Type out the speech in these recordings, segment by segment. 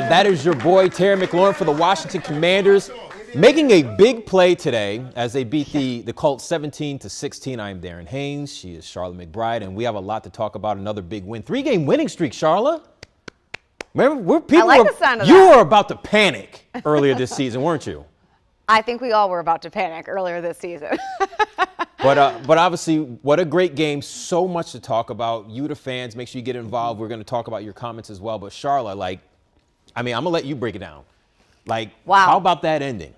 That is your boy, Terry McLaurin for the Washington Commanders, making a big play today as they beat the Colts 17-16. I'm Darren Haynes. She is Charlotte McBride, and we have a lot to talk about. Another big win. 3-game winning streak, Charlotte. Remember, I like the sound of that. You were about to panic earlier this season, weren't you? I think we all were about to panic earlier this season. But obviously, what a great game. So much to talk about. You, the fans, make sure you get involved. We're going to talk about your comments as well. But Charlotte, I'm going to let you break it down. Wow. How about that ending?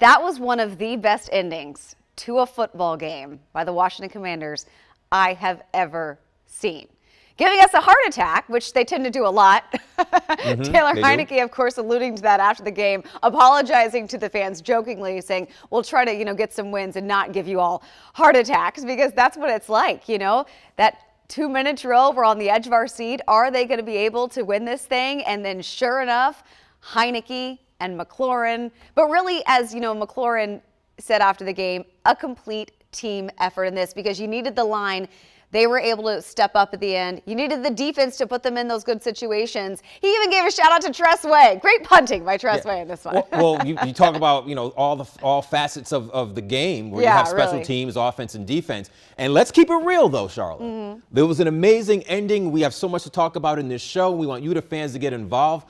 That was one of the best endings to a football game by the Washington Commanders I have ever seen. Giving us a heart attack, which they tend to do a lot. Taylor Heineke, of course, alluding to that after the game, apologizing to the fans jokingly, saying, we'll try to, get some wins and not give you all heart attacks, because that's what it's like, that 2-minute drill, we're on the edge of our seat. Are they going to be able to win this thing? And then sure enough, Heineke and McLaurin, but really, as McLaurin said after the game, a complete team effort in this, because you needed the line. They were able to step up at the end. You needed the defense to put them in those good situations. He even gave a shout out to Tress Way. Great punting by Tress Way in this one. Well, you talk about, all facets of the game where you have special teams, offense, and defense. And let's keep it real, though, Charlotte. There was an amazing ending. We have so much to talk about in this show. We want you, the fans, to get involved.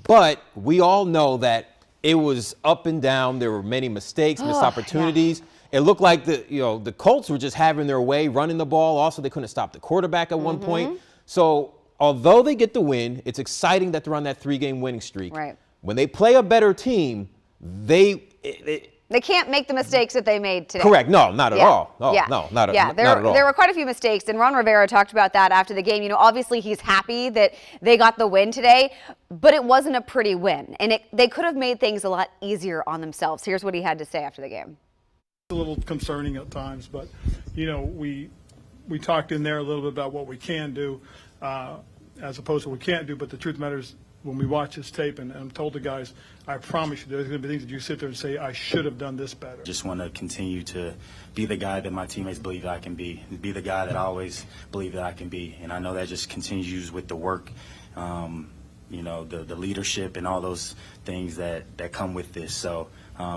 But we all know that it was up and down. There were many mistakes, missed opportunities. Yeah. It looked like the Colts were just having their way, running the ball. Also, they couldn't stop the quarterback at one point. So although they get the win, it's exciting that they're on that 3-game winning streak. Right. When they play a better team, they can't make the mistakes that they made today. Correct. No, not at all. No, not at all. There were quite a few mistakes, and Ron Rivera talked about that after the game. Obviously he's happy that they got the win today, but it wasn't a pretty win, and they could have made things a lot easier on themselves. Here's what he had to say after the game. A little concerning at times, but we talked in there a little bit about what we can do as opposed to what we can't do. But the truth matters, when we watch this tape, and I'm told the guys, I promise you, there's going to be things that you sit there and say, I should have done this better. Just want to continue to be the guy that my teammates believe I can be the guy that I always believe that I can be, and I know that just continues with the work. The leadership and all those things that come with this. So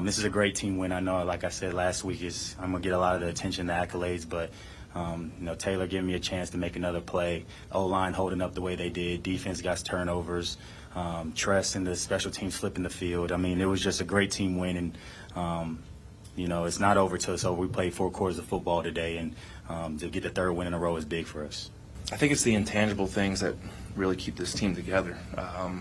this is a great team win. I know, like I said last week, I'm going to get a lot of the attention, the accolades, but Taylor giving me a chance to make another play, O-line holding up the way they did, defense got turnovers, Tress and the special teams flipping the field. I mean, it was just a great team win, and it's not over till it's over. We played 4 quarters of football today, and to get the 3rd win in a row is big for us. I think it's the intangible things that really keep this team together. A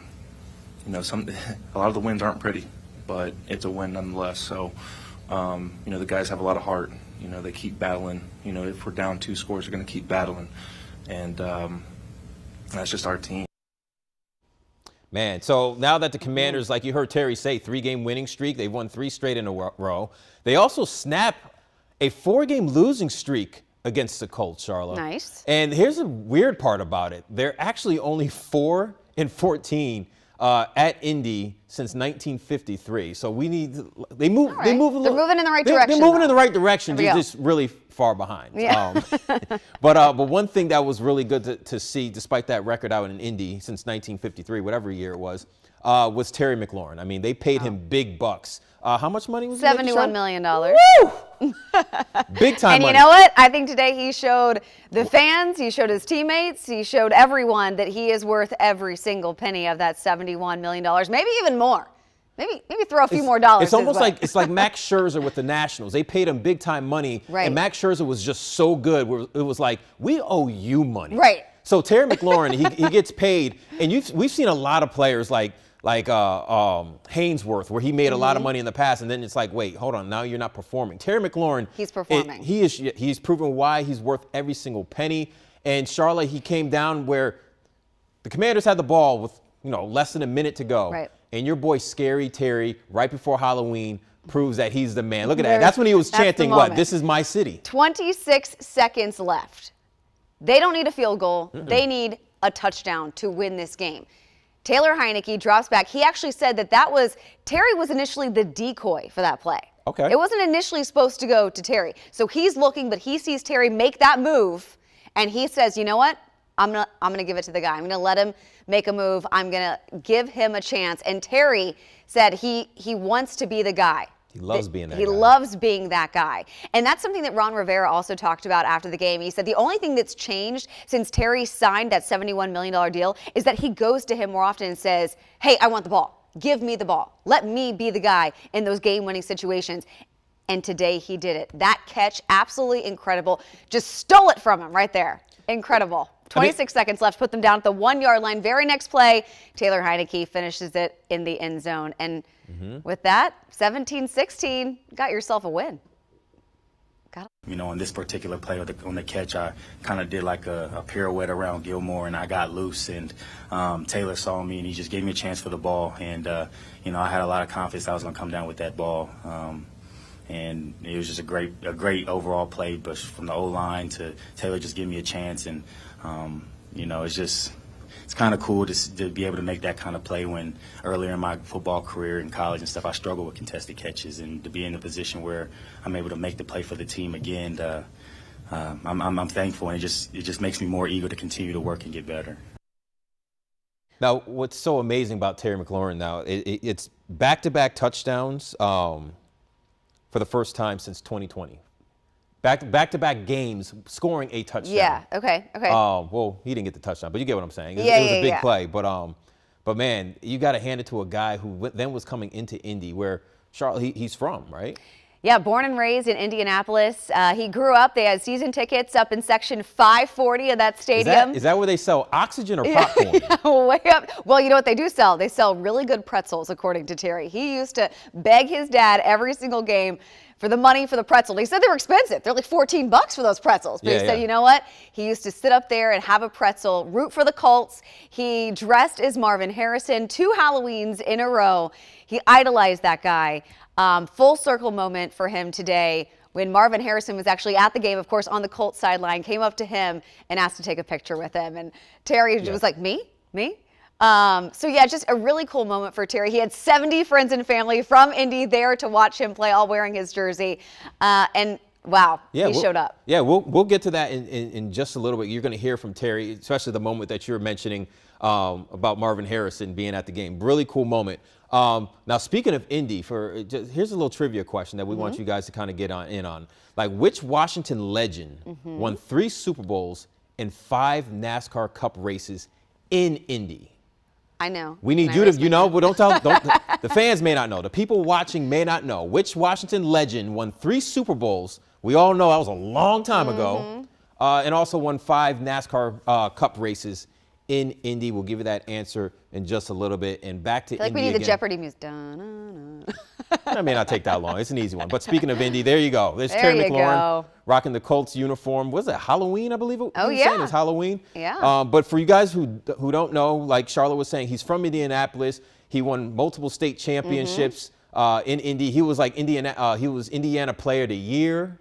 lot of the wins aren't pretty, but it's a win nonetheless. So, the guys have a lot of heart. They keep battling. If we're down 2 scores, they're going to keep battling, and that's just our team. Man, so now that the Commanders, like you heard Terry say, 3-game winning streak, they've won 3 straight in a row. They also snap a 4-game losing streak against the Colts, Charlotte. Nice. And here's the weird part about it. They're actually only 4-14 at Indy since 1953. So we need they move a little. They're moving in the right direction. They're moving in the right direction. They're just really far behind. Yeah. But one thing that was really good to see, despite that record out in Indy since 1953, whatever year it was Terry McLaurin. I mean, they paid him big bucks. How much money was it? $71 million. Woo! Big time money. And you know what? I think today he showed the fans, he showed his teammates, he showed everyone that he is worth every single penny of that $71 million, maybe even more. Maybe throw a few more dollars. It's almost like Max Scherzer with the Nationals. They paid him big time money, and Max Scherzer was just so good. It was like, we owe you money. Right. So Terry McLaurin, he gets paid, and we've seen a lot of players like Hainsworth, where he made a lot of money in the past, and then it's like, wait, hold on, now you're not performing. Terry McLaurin, he's performing. He's proven why he's worth every single penny. And Charlotte, he came down where the Commanders had the ball with less than a minute to go, right. And your boy Scary Terry, right before Halloween, proves that he's the man. Look at that. That's when he was chanting, what? This is my city. 26 seconds left. They don't need a field goal. They need a touchdown to win this game. Taylor Heineke drops back. He actually said that Terry was initially the decoy for that play. Okay. It wasn't initially supposed to go to Terry. So he's looking, but he sees Terry make that move, and he says, you know what? I'm gonna give it to the guy. I'm gonna let him make a move. I'm gonna give him a chance. And Terry said he wants to be the guy. He loves being that guy. He loves being that guy. And that's something that Ron Rivera also talked about after the game. He said the only thing that's changed since Terry signed that $71 million deal is that he goes to him more often and says, hey, I want the ball. Give me the ball. Let me be the guy in those game-winning situations. And today he did it. That catch, absolutely incredible. Just stole it from him right there. Incredible. 26 seconds left, put them down at the 1-yard line. Very next play, Taylor Heineke finishes it in the end zone. And with that, 17-16, got yourself a win. You know, on this particular play on the catch, I kind of did like a pirouette around Gilmore, and I got loose, and Taylor saw me, and he just gave me a chance for the ball. And, you know, I had a lot of confidence I was going to come down with that ball. And it was just a great overall play, but from the O-line to Taylor just giving me a chance. And, you know, it's kind of cool to be able to make that kind of play when earlier in my football career in college and stuff, I struggled with contested catches, and to be in a position where I'm able to make the play for the team again, I'm thankful, and it just makes me more eager to continue to work and get better. Now, what's so amazing about Terry McLaurin now, it's back-to-back touchdowns for the first time since 2020. Back-to-back games scoring a touchdown. Yeah, okay. Well, he didn't get the touchdown, but you get what I'm saying. It was a big play. But man, you got to hand it to a guy who then was coming into Indy, where Charlotte, he's from, right? Yeah, born and raised in Indianapolis. He grew up. They had season tickets up in section 540 of that stadium. Is that where they sell oxygen or popcorn? Yeah, way up. Well, you know what they do sell? They sell really good pretzels, according to Terry. He used to beg his dad every single game for the money for the pretzel. He said they were expensive. They're like $14 for those pretzels. But he said, you know what? He used to sit up there and have a pretzel, root for the Colts. He dressed as Marvin Harrison 2 Halloweens in a row. He idolized that guy. Full circle moment for him today when Marvin Harrison was actually at the game, of course, on the Colts sideline, came up to him and asked to take a picture with him. And Terry was like, me? So yeah, just a really cool moment for Terry. He had 70 friends and family from Indy there to watch him play, all wearing his jersey. And wow, he showed up. Yeah, we'll get to that in just a little bit. You're going to hear from Terry, especially the moment that you're mentioning about Marvin Harrison being at the game. Really cool moment. Now, speaking of Indy, here's a little trivia question that we want you guys to kind of get in on. Like, which Washington legend won 3 Super Bowls and 5 NASCAR Cup races in Indy? I know. We need you to, but don't tell. The fans may not know. The people watching may not know. Which Washington legend won 3 Super Bowls? We all know that was a long time ago. And also won 5 NASCAR Cup races in Indy. We'll give you that answer in just a little bit. And back to Indy we need again. the Jeopardy music. Dun-dun-dun. That may not take that long. It's an easy one. But speaking of Indy, there you go. There's Terry McLaurin rocking the Colts uniform. Was it Halloween, I believe? Oh, yeah. It was Halloween. Yeah. But for you guys who don't know, like Charlotte was saying, he's from Indianapolis. He won multiple state championships in Indy. He was like Indiana Player of the Year.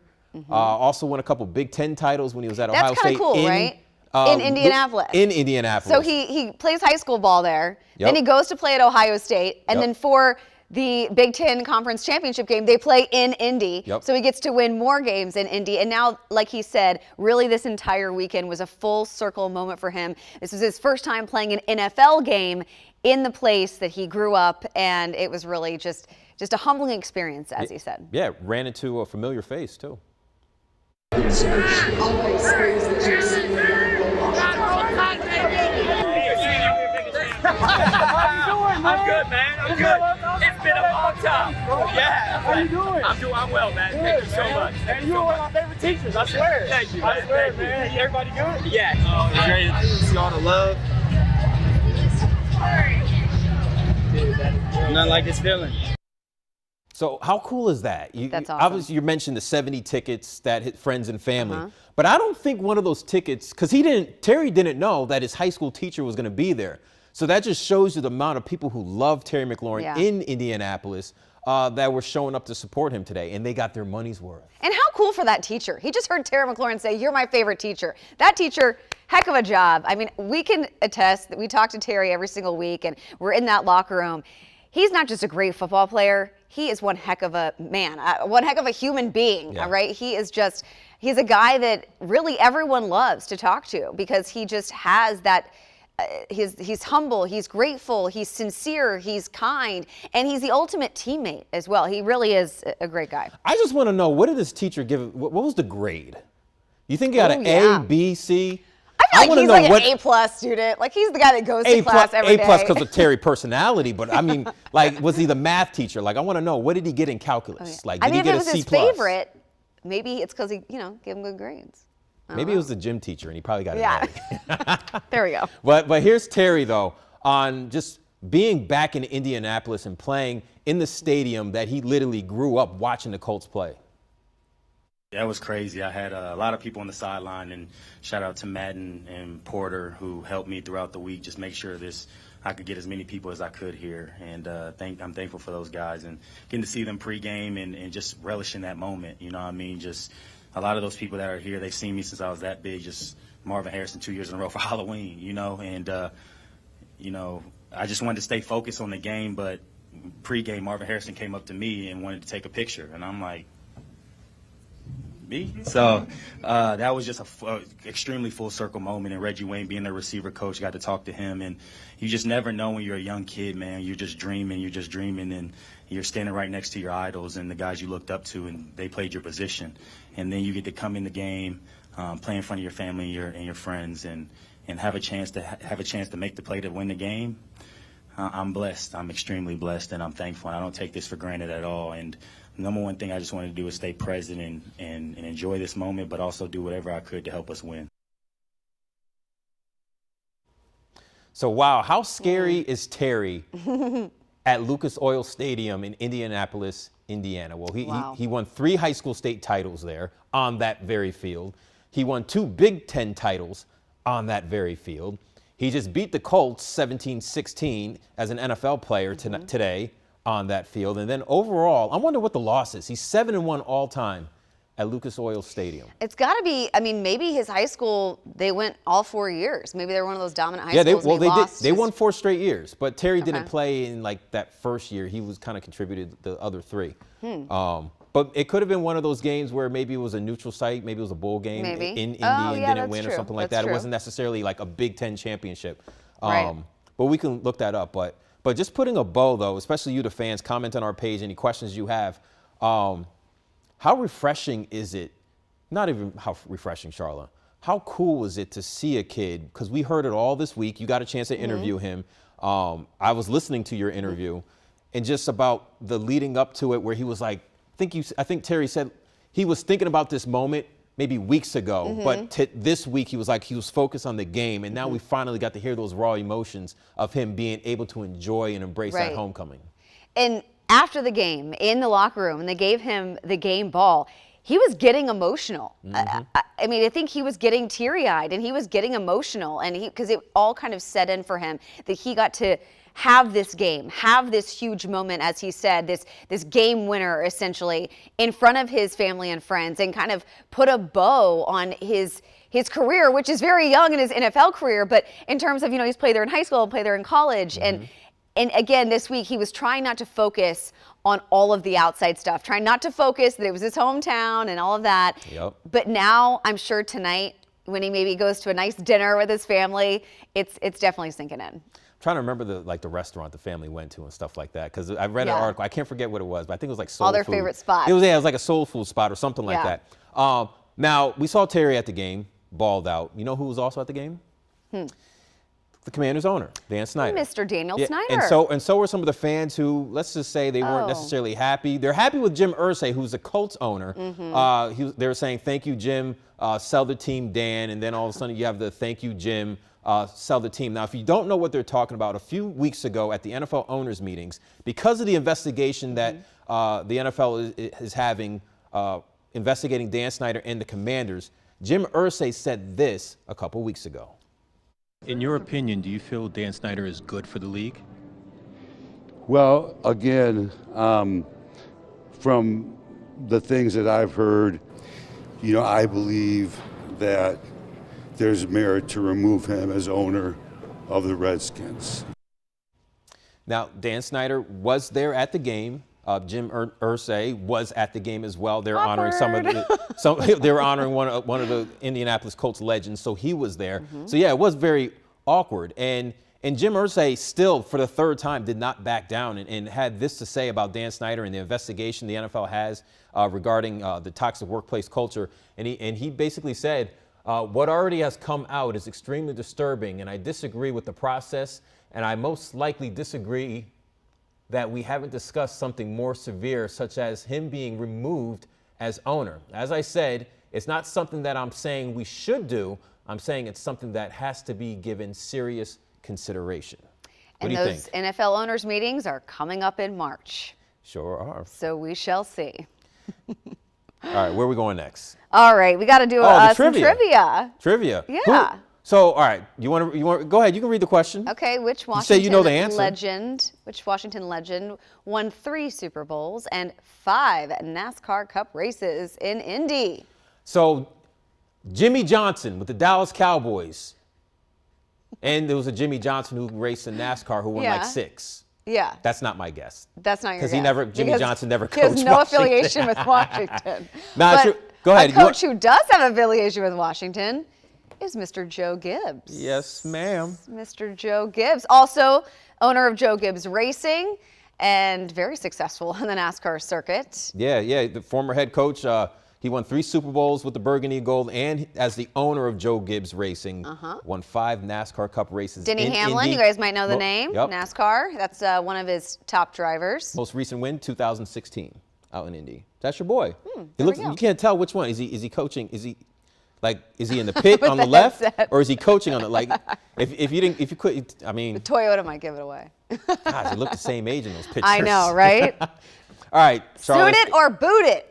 Also won a couple Big Ten titles when he was at Ohio State. That's kind of cool, right? In Indianapolis. In Indianapolis. So he plays high school ball there. Then he goes to play at Ohio State. And then for the Big Ten Conference Championship game, they play in Indy. So he gets to win more games in Indy. And now, like he said, really this entire weekend was a full circle moment for him. This was his first time playing an NFL game in the place that he grew up. And it was really just a humbling experience, as he said. Yeah, ran into a familiar face, too. I'm good, man. I'm good. It's been a long time. Yeah. How you doing? I'm well, man. Thank you so much. And you were one of my favorite teachers, I swear. Thank you, man. I swear, man. Everybody good? Yeah. Oh, it's great to see all the love. Nothing like this feeling. So how cool is that? That's awesome. Obviously, you mentioned the 70 tickets that hit friends and family. But I don't think one of those tickets, because Terry didn't know that his high school teacher was going to be there. So that just shows you the amount of people who love Terry McLaurin in Indianapolis that were showing up to support him today, and they got their money's worth. And how cool for that teacher. He just heard Terry McLaurin say, "You're my favorite teacher." That teacher Heck of a job. I mean, we can attest that we talk to Terry every single week, and we're in that locker room. He's not just a great football player. He is one heck of a man, one heck of a human being, right? He's a guy that really everyone loves to talk to because he just has that, he's humble, he's grateful, he's sincere, he's kind, and he's the ultimate teammate as well. He really is a great guy. I just want to know, what did this teacher give? What was the grade? You think he got an A, B, C? I feel like he's like an A+ student. Like, he's the guy that goes to class every day. A+ because of Terry personality, but I mean, like, was he the math teacher? Like, I want to know, what did he get in calculus? Like, did he get a C+? If it was his favorite, maybe it's because he, gave him good grades. Maybe it was the gym teacher, and he probably got an A. There we go. But here's Terry, though, on just being back in Indianapolis and playing in the stadium that he literally grew up watching the Colts play. That was crazy. I had a lot of people on the sideline, and shout out to Madden and Porter, who helped me throughout the week, just make sure I could get as many people as I could here. And I'm thankful for those guys and getting to see them pregame and just relishing that moment. You know what I mean? Just a lot of those people that are here, they've seen me since I was that big, just Marvin Harrison 2 years in a row for Halloween, and I just wanted to stay focused on the game, but pregame, Marvin Harrison came up to me and wanted to take a picture, and I'm like, me? So that was just a extremely full circle moment, and Reggie Wayne being the receiver coach, got to talk to him, and you just never know when you're a young kid, man. You're just dreaming, and you're standing right next to your idols and the guys you looked up to, and they played your position, and then you get to come in the game, play in front of your family and your friends, and have a chance to make the play to win the game. I'm blessed. I'm extremely blessed, and I'm thankful. And I don't take this for granted at all. And the number one thing I just wanted to do is stay present and enjoy this moment, but also do whatever I could to help us win. So, wow, how scary is Terry at Lucas Oil Stadium in Indianapolis, Indiana? Well, he won 3 high school state titles there on that very field. He won 2 Big Ten titles on that very field. He just beat the Colts 17-16 as an NFL player today on that field. And then overall, I wonder what the loss is. He's 7-1 all time at Lucas Oil Stadium. It's got to be, I mean, maybe his high school, they went all 4 years. Maybe they were one of those dominant high schools. They did. They won 4 straight years, but Terry didn't play in like that first year. He was kind of contributed the other 3. But it could have been one of those games where maybe it was a neutral site, maybe it was a bowl game in Indy and didn't win or something like that. It wasn't necessarily like a Big Ten championship. But we can look that up. But just putting a bow, though, especially you, the fans, comment on our page, any questions you have. How refreshing is it? Not even how refreshing, Charlotte. How cool is it to see a kid? Because we heard it all this week. You got a chance to interview him. I was listening to your interview, and just about the leading up to it, where he was like, I think Terry said he was thinking about this moment maybe weeks ago, but this week he was focused on the game, and now we finally got to hear those raw emotions of him being able to enjoy and embrace that homecoming. And after the game, in the locker room, and they gave him the game ball, he was getting emotional. I mean, I think he was getting teary-eyed, and he was getting emotional, and because it all kind of set in for him that he got to have this game, have this huge moment, as he said, this game winner essentially in front of his family and friends, and kind of put a bow on his career, which is very young in his NFL career, but in terms of, he's played there in high school, played there in college, and again, this week he was trying not to focus on all of the outside stuff, trying not to focus that it was his hometown and all of that. But now I'm sure tonight, when he maybe goes to a nice dinner with his family, it's definitely sinking in. Trying to remember the restaurant the family went to and stuff like that, because I read an article. I can't forget what it was, but I think it was like soul food. All their favorite spots. It was like a soul food spot or something like that. Now we saw Terry at the game, balled out. You know who was also at the game? The Commanders' owner, Dan Snyder. Mr. Daniel Snyder. And so were some of the fans who, let's just say, they weren't necessarily happy. They're happy with Jim Irsay, who's the Colts owner. They were saying, "Thank you, Jim. Sell the team, Dan." And then all of a sudden you have the "Thank you, Jim. Sell the team." Now, if you don't know what they're talking about, a few weeks ago at the NFL owners meetings, because of the investigation that the NFL is having, investigating Dan Snyder and the Commanders, Jim Irsay said this a couple weeks ago. In your opinion, do you feel Dan Snyder is good for the league? Well, again, from the things that I've heard, I believe that there's merit to remove him as owner of the Redskins. Now, Dan Snyder was there at the game. Jim Irsay was at the game as well. They're honoring they were honoring one of the Indianapolis Colts legends, so he was there. So yeah, it was very awkward. And Jim Irsay still, for the third time, did not back down and had this to say about Dan Snyder and the investigation the NFL has regarding the toxic workplace culture. And he basically said, what already has come out is extremely disturbing, and I disagree with the process, and I most likely disagree that we haven't discussed something more severe, such as him being removed as owner. As I said, it's not something that I'm saying we should do. I'm saying it's something that has to be given serious consideration. What do you think? And those NFL owners meetings are coming up in March. Sure are. So we shall see. All right, where are we going next? All right, we got to do some trivia. Trivia. Yeah. So, all right, you want to go ahead. You can read the question. Okay, which Washington legend won 3 Super Bowls and 5 NASCAR Cup races in Indy? So, Jimmy Johnson with the Dallas Cowboys. And there was a Jimmy Johnson who raced in NASCAR who won like 6. Yeah. That's not my guess. That's not your guess. Jimmy Johnson never coached Washington. He has no affiliation with Washington. Go ahead. A coach who does have affiliation with Washington is Mr. Joe Gibbs. Yes, ma'am. Mr. Joe Gibbs, also owner of Joe Gibbs Racing and very successful in the NASCAR circuit. Yeah, the former head coach. He won 3 Super Bowls with the Burgundy Gold, and as the owner of Joe Gibbs Racing, won 5 NASCAR Cup races. Denny Hamlin, you guys might know the name. Yep. NASCAR. That's one of his top drivers. Most recent win, 2016, out in Indy. That's your boy. You can't tell which one. Is he coaching? Is he in the pit on the left, headset. Or is he coaching on the if you could, I mean, the Toyota might give it away. Gosh, they look the same age in those pictures. I know, right? All right, Charlie. Suit it or boot it.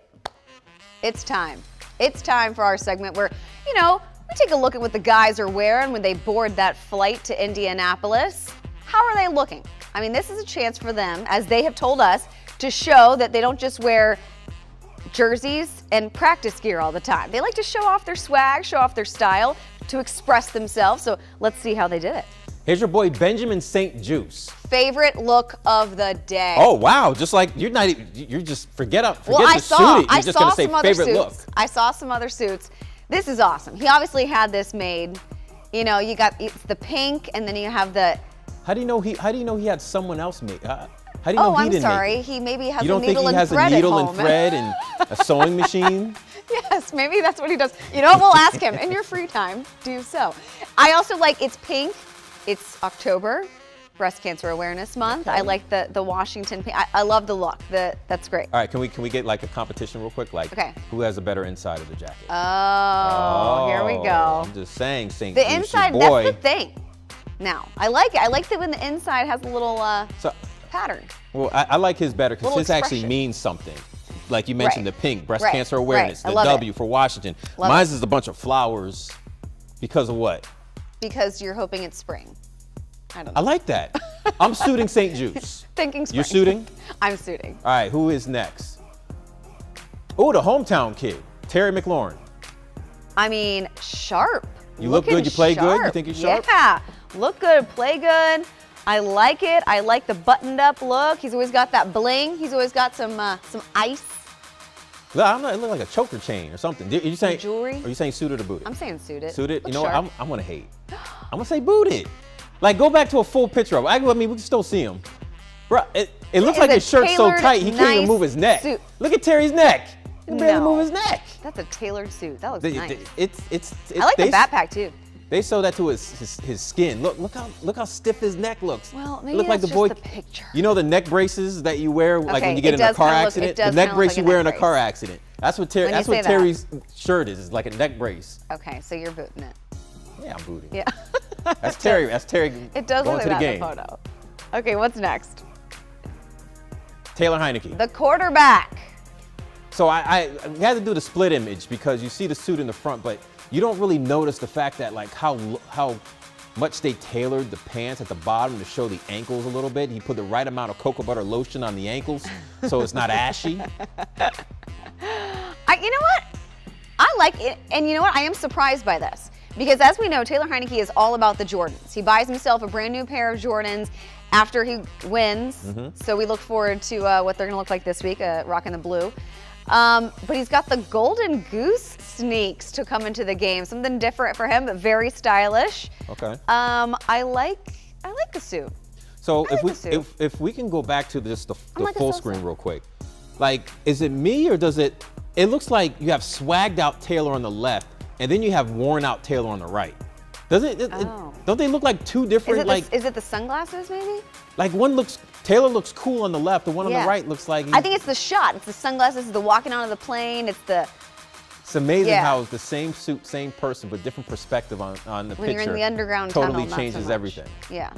It's time. It's time for our segment where, we take a look at what the guys are wearing when they board that flight to Indianapolis. How are they looking? I mean, this is a chance for them, as they have told us, to show that they don't just wear jerseys and practice gear all the time. They like to show off their swag, show off their style, to express themselves. So let's see how they did it. Here's your boy Benjamin St. Juice. Favorite look of the day. Oh wow! Just like you're just forget the suit. You're just gonna say favorite look. I saw some other suits. This is awesome. He obviously had this made. You got the pink, and then you have the. How do you know he had someone else make? How do you know he didn't make it? He maybe has a needle and thread. You don't think he has a needle and thread and a sewing machine? Yes, maybe that's what he does. You know what? We'll ask him. In your free time, do so. I also like it's pink. It's October, Breast Cancer Awareness Month. I like the Washington pink. I love the look. That's great. All right, can we get like a competition real quick? Like, who has a better inside of the jacket? Oh, here we go. I'm just saying, St. The inside, that's the thing. Now, I like it. I like that when the inside has a little pattern. Well, I like his better because his actually means something. Like you mentioned, the pink, Breast Cancer Awareness, the W for Washington. Mine's is a bunch of flowers. Because of what? Because you're hoping it's spring. I don't know. I like that. I'm suiting St. Juice. Thinking spring. You're suiting? I'm suiting. All right, who is next? Oh, the hometown kid, Terry McLaurin. I mean, sharp. You look good, you play good? You think you're sharp? Yeah, look good, play good. I like it. I like the buttoned up look. He's always got that bling. He's always got some ice. Look, it look like a choker chain or something. Are you saying jewelry? Are you saying suited or booted? I'm saying suited. Suited? You know what? I'm gonna hate. I'm gonna say booted. Like go back to a full picture of it. I mean, we can still see him. Bro, it looks like his shirt's so tight he can't even move his neck. Suit. Look at Terry's neck. He can barely move his neck. That's a tailored suit. That looks nice. I like the backpack too. They sew that to his skin. Look how stiff his neck looks. Well, maybe that's just the picture. You know the neck braces that you wear like when you get in a car accident? The neck brace you wear in a car accident. That's what Terry's shirt is like a neck brace. Okay, so you're booting it. Yeah, I'm booting. Yeah. That's Terry. That's Terry. It does going look to like the that game. in the photo. Okay, what's next? Taylor Heineke. The quarterback. So I had to do the split image because you see the suit in the front, but you don't really notice the fact that like how much they tailored the pants at the bottom to show the ankles a little bit. He put the right amount of cocoa butter lotion on the ankles so it's not ashy. You know what? I like it, and you know what? I am surprised by this Because as we know, Taylor Heineke is all about the Jordans. He buys himself a brand new pair of Jordans after he wins. So we look forward to what they're going to look like this week, rocking the blue. But he's got the Golden Goose sneaks to come into the game. Something different for him, but very stylish. Okay. I like the suit. So if we can go back to just the full screen real quick, like, is it me or does it looks like you have swagged out Taylor on the left and then you have worn out Taylor on the right. Does it, don't they look like two different, is it the sunglasses maybe? Like Taylor looks cool on the left, the one on the right looks like I think it's the shot. It's the sunglasses, the walking onto the plane, It's amazing how it's the same suit, same person, but different perspective on the picture. When you're in the underground totally tunnel, changes everything. Yeah.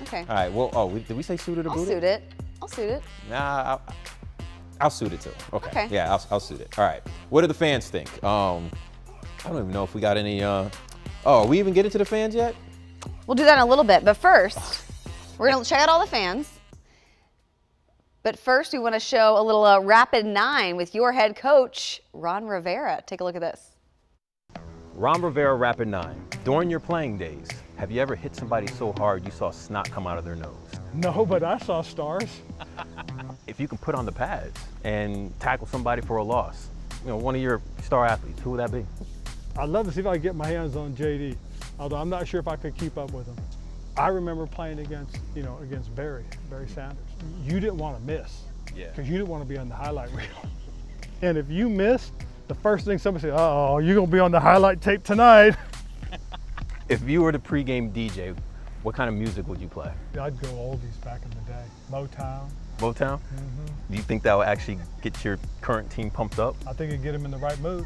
Okay. All right. Well, did we say suited or booted? I'll suit it. Nah, I'll suit it too. Okay. Okay. Yeah, I'll suit it. All right. What do the fans think? I don't even know if we got any. Are we even getting to the fans yet? We'll do that in a little bit, but first, we're gonna check out all the fans. But first, we want to show a little Rapid 9 with your head coach, Ron Rivera. Take a look at this. Ron Rivera, Rapid 9. During your playing days, have you ever hit somebody so hard you saw snot come out of their nose? No, but I saw stars. If you can put on the pads and tackle somebody for a loss, one of your star athletes, who would that be? I'd love to see if I could get my hands on JD, although I'm not sure if I could keep up with him. I remember playing against Barry Sanders. You didn't want to miss, because you didn't want to be on the highlight reel. And if you missed, the first thing somebody said, "Oh, you're gonna be on the highlight tape tonight." If you were the pregame DJ, what kind of music would you play? I'd go oldies back in the day, Motown. Motown? Do you think that would actually get your current team pumped up? I think it'd get them in the right mood.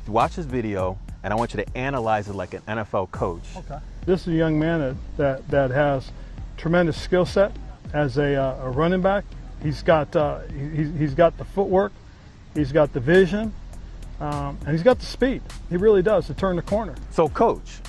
Watch this video, and I want you to analyze it like an NFL coach. Okay. This is a young man that has tremendous skill set as a running back. He's got the footwork, he's got the vision, and he's got the speed. He really does, to turn the corner. So, coach,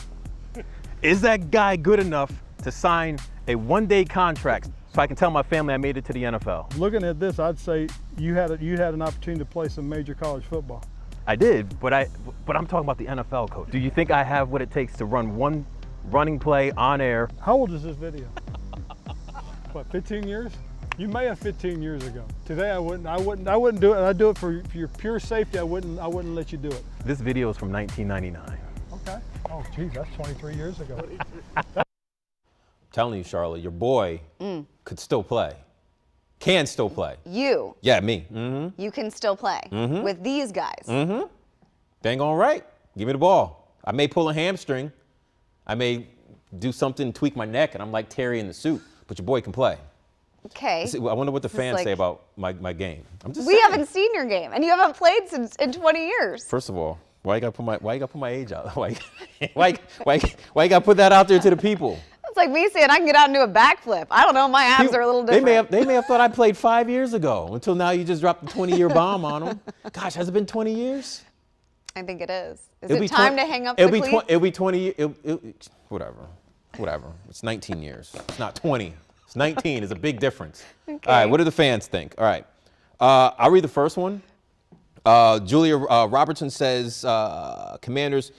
is that guy good enough to sign a one-day contract so I can tell my family I made it to the NFL? Looking at this, I'd say you had an opportunity to play some major college football. I did, but I'm talking about the NFL, coach. Do you think I have what it takes to run one running play on air? How old is this video? What, 15 years? You may have 15 years ago. Today I wouldn't do it. I'd do it for your pure safety. I wouldn't let you do it. This video is from 1999. Okay. Oh, geez, that's 23 years ago. I'm telling you, Charlotte, your boy could still play. Can still play. You. Yeah, me. You can still play with these guys. Dang all right. Give me the ball. I may pull a hamstring. I may do something, tweak my neck, and I'm like Terry in the suit. But your boy can play. Okay. I wonder what the fans say about my game. I'm just We saying. haven't seen your game, and you haven't played in 20 years. First of all, why you gotta put my age out? Why you gotta put that out there to the people? It's like me saying I can get out and do a backflip. I don't know, my abs are a little different. They may have thought I played 5 years ago until now you just dropped the 20-year bomb on them. Gosh, has it been 20 years? I think it is. Is it time to hang up the cleats? It'll be 20, whatever. It's 19 years. It's not 20. It's 19. It's a big difference. Okay. All right, what do the fans think? All right, I'll read the first one. Julia Robertson says Commanders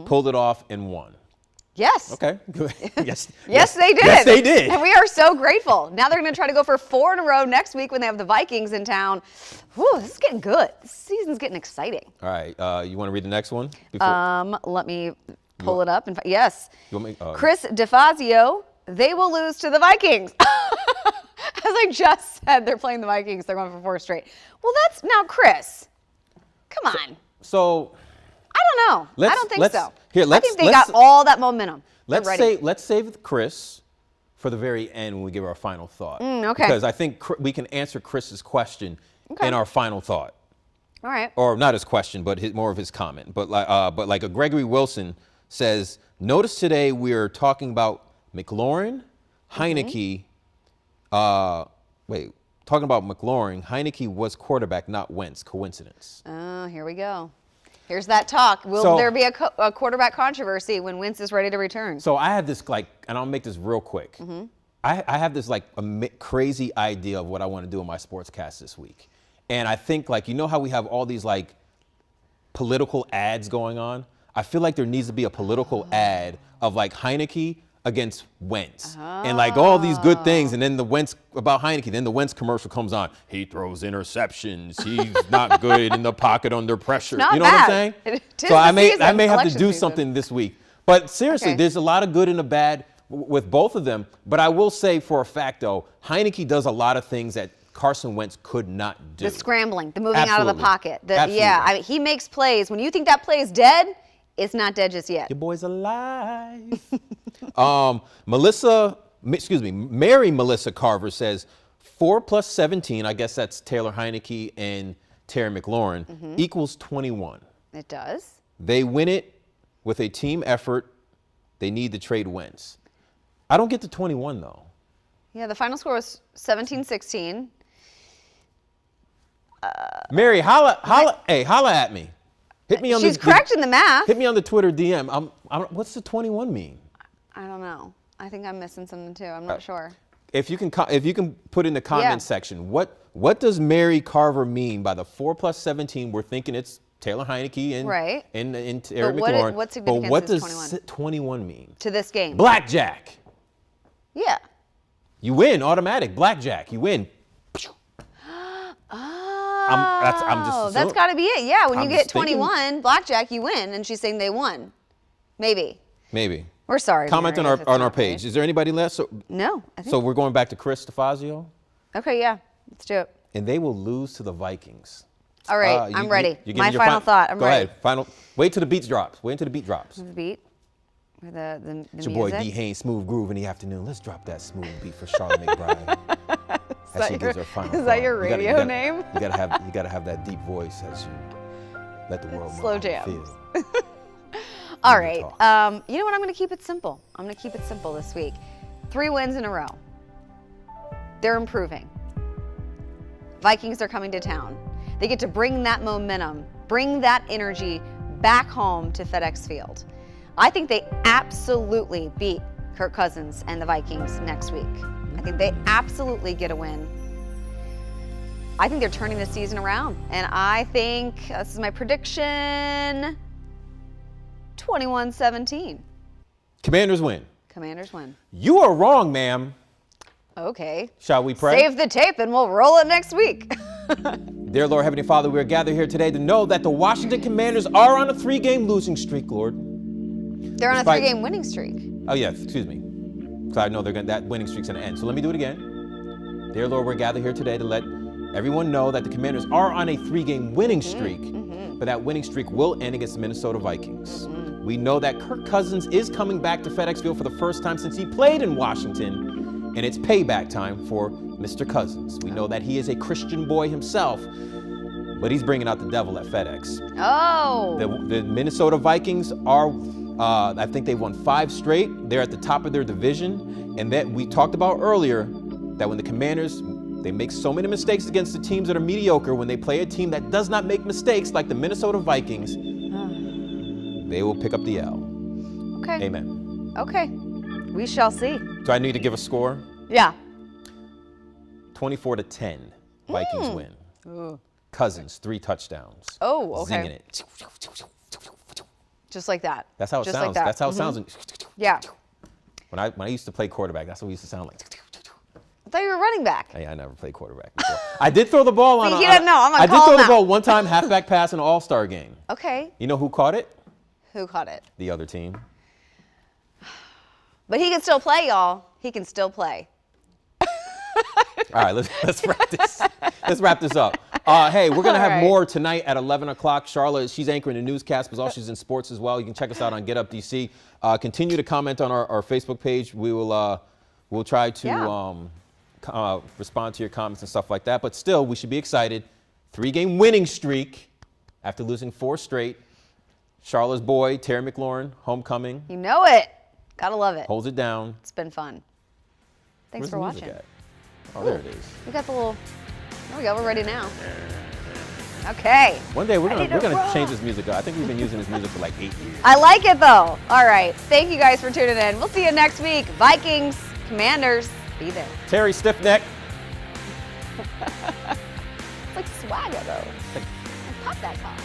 pulled it off and won. Yes. Okay. Good. Yes. Yes, they did. Yes, they did. And we are so grateful. Now they're going to try to go for 4 in a row next week when they have the Vikings in town. Whew, this is getting good. This season's getting exciting. All right. You want to read the next one? Let me pull it up. Yes. You want me, Chris DeFazio, they will lose to the Vikings. As I just said, they're playing the Vikings. They're going for 4 straight. Well, that's now Chris. Come on. So I don't know. I don't think so. I think they got all that momentum. Let's save Chris for the very end when we give our final thought. Okay. Because I think we can answer Chris's question in our final thought. All right. Or not his question, but more of his comment. But like a Gregory Wilson says, notice today we're talking about McLaurin, Heineke. Talking about McLaurin, Heineke was quarterback, not Wentz. Coincidence. Oh, here we go. Here's that talk. Will there be a quarterback controversy when Wentz is ready to return? So I have this and I'll make this real quick. I have this crazy idea of what I want to do in my sportscast this week. And I think how we have all these political ads going on. I feel like there needs to be a political ad of like Heineke against Wentz. And like all these good things, and then the Wentz about Heineke, then the Wentz commercial comes on. He throws interceptions. He's not good in the pocket under pressure. Not you know what I'm bad. saying? Tis So the I may season, have to election do season. something this week. But seriously, Okay. there's a lot of good and a bad with both of them. But I will say for a fact, though, Heineke does a lot of things that Carson Wentz could not do. The scrambling, the moving out of the Absolutely. pocket. Absolutely. Yeah, he makes plays. When you think that play is dead, it's not dead just yet. Your boy's alive. Mary Melissa Carver says 4 plus 17, I guess that's Taylor Heineke and Terry McLaurin, equals 21. It does. They win it with a team effort. They need to trade Wentz. I don't get to 21, though. Yeah, the final score was 17-16. Mary, holla at me. Hit me on She's the, correct in the math. Hit me on the Twitter DM. What's the 21 mean? I don't know. I think I'm missing something too. I'm not sure. If you can put in the comment section, what does Mary Carver mean by the 4 plus 17? We're thinking it's Taylor Heineke and Terry McLaurin. What significance but what is does 21 mean? To this game? Blackjack. Yeah. You win automatic. Blackjack. You win. Oh, that's got to be it. Yeah, when I'm you get just thinking- 21, blackjack, you win. And she's saying they won. Maybe. We're sorry. Comment Mary, on if it's our not page. right. Is there anybody left? No, I think. So we're going back to Chris Stefazio, Okay, yeah. Let's do it. and they will lose to the Vikings. All right, I'm ready. you give My me your final thought. I'm Go ready. ahead. Wait till the beat drops. Wait until the beat drops. The beat. Or the It's your music. boy D. Haynes, Smooth Groove in the afternoon. Let's drop that smooth beat for Charlotte McBride. As she gives her final Is that thought. your You gotta- radio you gotta- name? You gotta have that deep voice as you let the world know Slow how you jams. feel. All Good right. talk. You know what? I'm going to keep it simple. I'm going to keep it simple this week. 3 wins in a row. They're improving. Vikings are coming to town. They get to bring that momentum, bring that energy back home to FedEx Field. I think they absolutely beat Kirk Cousins and the Vikings next week. I think they absolutely get a win. I think they're turning the season around. And I think, this is my prediction, 21-17. Commanders win. Commanders win. You are wrong, ma'am. Okay. Shall we pray? Save the tape and we'll roll it next week. Dear Lord, Heavenly Father, we are gathered here today to know that the Washington Commanders are on a 3-game losing streak, Lord. They're on a Despite- 3-game winning streak. Oh, yeah, excuse me. Because I know that winning streak's going to end. So let me do it again. Dear Lord, we're gathered here today to let everyone know that the Commanders are on a 3-game winning streak, but that winning streak will end against the Minnesota Vikings. We know that Kirk Cousins is coming back to FedEx Field for the first time since he played in Washington, and it's payback time for Mr. Cousins. We know that he is a Christian boy himself, but he's bringing out the devil at FedEx. Oh. The Minnesota Vikings are, I think they won 5 straight. They're at the top of their division. And that we talked about earlier, that when the Commanders, they make so many mistakes against the teams that are mediocre, when they play a team that does not make mistakes like the Minnesota Vikings, they will pick up the L. Okay. Amen. Okay. We shall see. Do I need to give a score? Yeah. 24-10. Vikings win. Ooh. Cousins, 3 touchdowns. Oh, okay. Zinging it. Just like that. That's how it Just sounds. Like that. That's how it sounds. Yeah. When I used to play quarterback, that's what we used to sound like. I thought you were running back. Hey, I never played quarterback before. I did throw the ball on. See, he doesn't know. I'm gonna I did call throw him the out. ball one time, halfback pass in an All-Star game. Okay. You know who caught it? Who caught it? The other team. But he can still play, y'all. He can still play. All right, let's wrap this. Let's wrap this up. Hey, we're gonna have All right. more tonight at 11 o'clock. Charlotte, she's anchoring the newscast, but also she's in sports as well. You can check us out on Get Up DC. Continue to comment on our Facebook page. We will we'll try to respond to your comments and stuff like that. But still, we should be excited. 3-game winning streak after losing 4 straight. Charlotte's boy, Terry McLaurin, homecoming, You know it. Gotta love it. holds it down. It's been fun. Thanks Where's for the music watching. at? Oh, there it is. We got the little. There we go. We're ready now. Okay. One day we're Ready to gonna roll. change this music up. I think we've been using this music for like 8 years. I like it though. All right. Thank you guys for tuning in. We'll see you next week. Vikings, Commanders, be there. Terry Stiffneck. It's like swagger though. Like, pop that top.